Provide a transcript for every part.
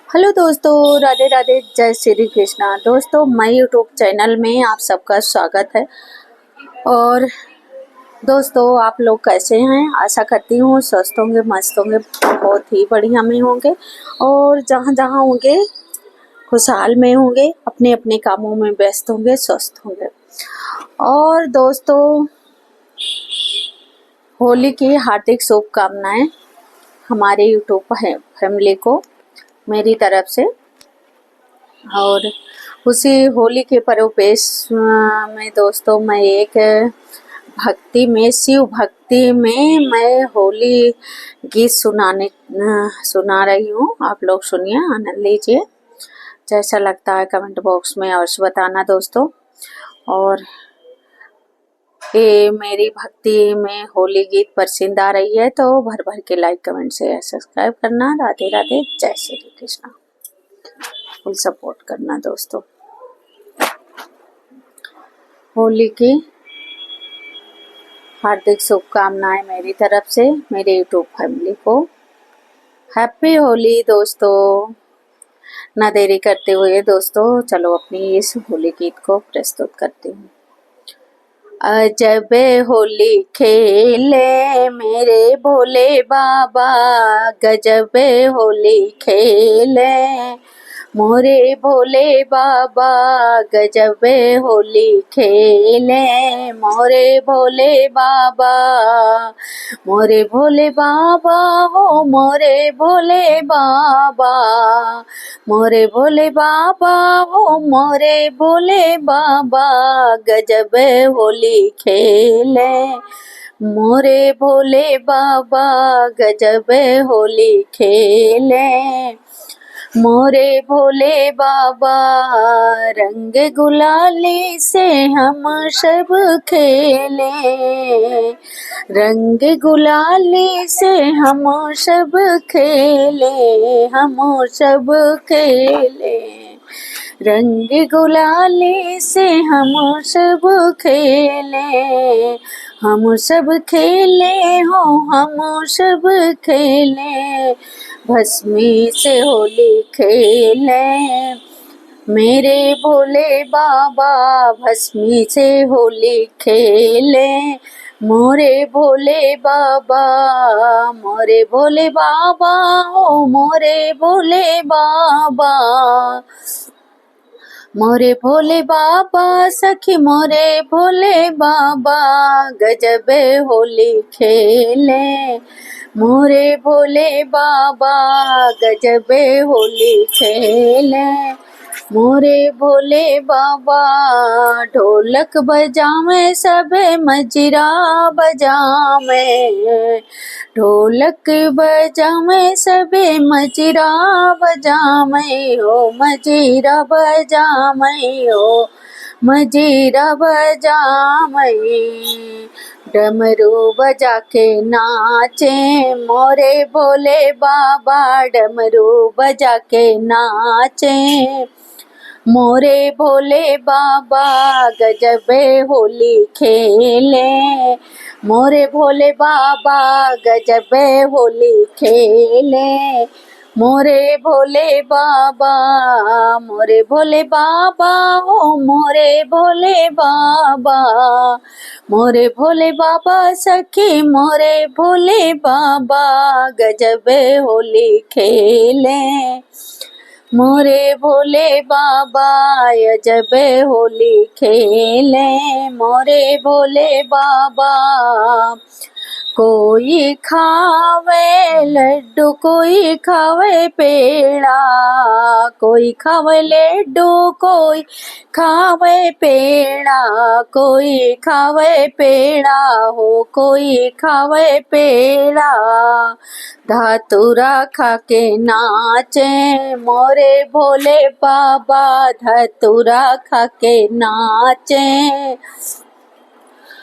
Hello दोस्तों, राधे राधे, जय श्री कृष्णा। दोस्तों, मैं यूट्यूब चैनल में आप सबका स्वागत है। और दोस्तों, आप लोग कैसे हैं? आशा करती हूँ स्वस्थ होंगे, मस्त होंगे, बहुत ही बढ़िया में होंगे और जहाँ जहाँ होंगे खुशहाल में होंगे, अपने अपने कामों में व्यस्त होंगे, स्वस्थ होंगे। और दोस्तों, होली की हार्दिक शुभकामनाएं हमारे यूट्यूब फैमिली को मेरी तरफ से। और उसी होली के परिवेश में दोस्तों, मैं एक भक्ति में, शिव भक्ति में मैं होली गीत सुना रही हूँ। आप लोग सुनिए, आनंद लीजिए। जैसा लगता है कमेंट बॉक्स में अवश्य बताना दोस्तों। और ये मेरी भक्ति में होली गीत पसंद आ रही है तो भर भर के लाइक, कमेंट, शेयर, सब्सक्राइब करना। राधे राधे, जय श्री कृष्णा। फुल सपोर्ट करना दोस्तों। होली की हार्दिक शुभकामनाएं मेरी तरफ से मेरे यूट्यूब फैमिली को। हैप्पी होली दोस्तों। ना देरी करते हुए दोस्तों, चलो अपनी इस होली गीत को प्रस्तुत करती हूँ। अजब होली खेले मेरे भोले बाबा, गजब होली खेले मोरे भोले बाबा, गजब होली खेले मोरे भोले बाबा। मोरे भोले बाबा हो मोरे भोले बाबा, मोरे भोले बाबा हो मोरे भोले बाबा, गजब होली खेले मोरे भोले बाबा, गजब होली खेले मोरे भोले बाबा। रंग गुलाली से हम सब खेले, रंग गुलाली से हम सब खेले, हम सब खेले। रंग गुलाली से हम सब खेले, हम सब खेले हो, हम सब खेले। भस्मी से होली खेले मेरे भोले बाबा, भस्मी से होली खेले मोरे भोले बाबा। मोरे भोले बाबा हो मोरे भोले बाबा, मोरे भोले बाबा सखी मोरे भोले बाबा, गजब होली खेले मोरे भोले बाबा, गजब होली खेले मोरे भोले बाबा। ढोलक बजावे सबे मजीरा बजावे, ढोलक बजावे सबे मजीरा बजावे हो, मजीरा बजावे हो, मजीरा बजावे। डमरू बजा के नाचे मोरे भोले बाबा, डमरू बजा के नाचे मोरे भोले बाबा, गजब होली खेले मोरे भोले बाबा, गजब होली खेले मोरे भोले बाबा। मोरे भोले बाबा हो मोरे भोले बाबा, मोरे भोले बाबा सखी मोरे भोले बाबा, गजब होली खेले मोरे भोले बाबा, अजब होली खेले मोरे भोले बाबा। कोई खावे लड्डू, कोई खावे पेड़ा, कोई खावे लड्डू, कोई खावे पेड़ा, कोई खावे पेड़ा हो, कोई खावे पेड़ा। धतूरा खा के नाचे मोरे भोले बाबा, धतूरा खा के नाचे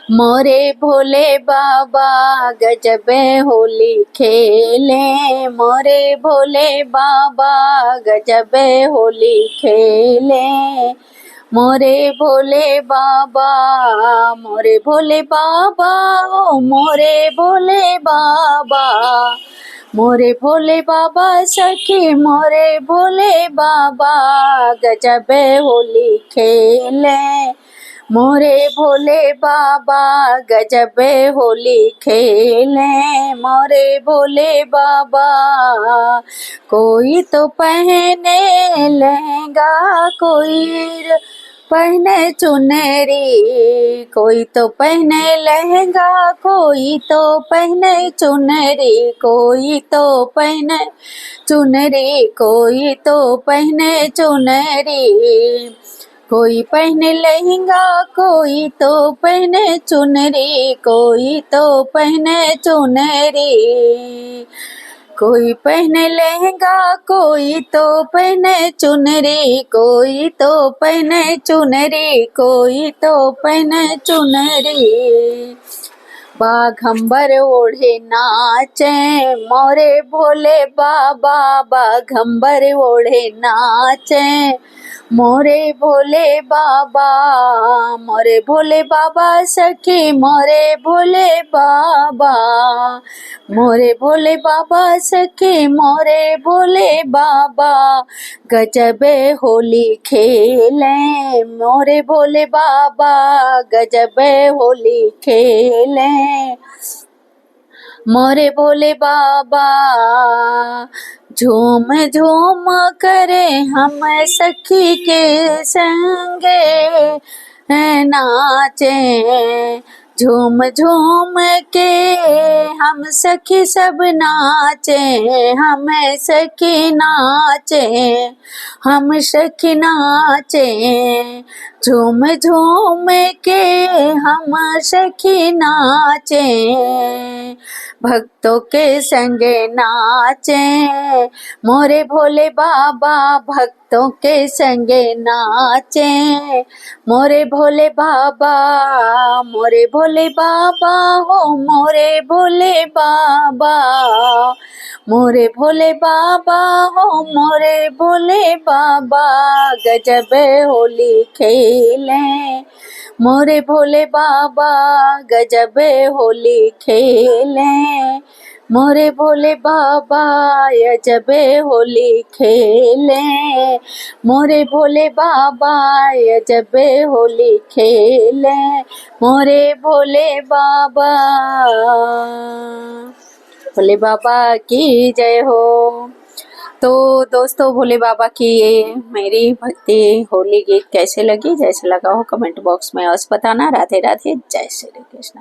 मोरे भोले बाबा, गजब होली खेले मोरे भोले बाबा, गजब होली खेले मोरे भोले बाबा। मोरे भोले बाबा ओ मोरे भोले बाबा, मोरे भोले बाबा सखी मोरे भोले बाबा गजब होली खेले। मोरे भोले बाबा गजब होली खेले। मोरे भोले बाबा कोई तो पहने लहंगा कोई पहने चुनरी, कोई तो पहने लहंगा कोई तो पहने चुनरी, कोई तो पहने चुनरी, कोई तो पहने चुनरी, कोई पहने लहंगा कोई तो पहने चुनरी, कोई तो पहने चुनरी, कोई पहने लहंगा कोई तो पहने चुनरी, कोई तो पहने चुनरी, कोई तो पहने चुनरी। बाघंबर ओढ़े नाचे मोरे भोले बाबा, बाघंबर ओढ़े नाचे मोरे भोले बाबा, मोरे भोले बाबा सखी मोरे भोले बाबा, मोरे भोले बाबा सखी मोरे भोले बाबा गजब होली खेले। मोरे भोले बाबा गजब होली खेले। मोरे भोले बाबा झूम झूम करे हम सखी के संगे नाचे, झूम झूम के हम सखी सब नाचे, हम सखी नाचे, हम सखी नाचे, झूम झूम के हम सखी नाचे, भक्तों के संग नाचे मोरे भोले बाबा, भक्तों के संग नाचे मोरे भोले बाबा, मोरे भोले बाबा हो मोरे भोले बाबा, मोरे भोले बाबा हो मोरे भोले बाबा गजब होली खेले। मोरे भोले बाबा गजब होली खेले। मोरे भोले बाबा गजब होली खेले। मोरे भोले बाबा गजब होली खेले। मोरे भोले बाबा, भोले बाबा की जय हो। तो दोस्तों भोले बाबा की ये मेरी भक्ति होली गीत कैसे लगी, जैसे लगा हो कमेंट बॉक्स में अवश्य बताना। राधे राधे, जय श्री कृष्ण।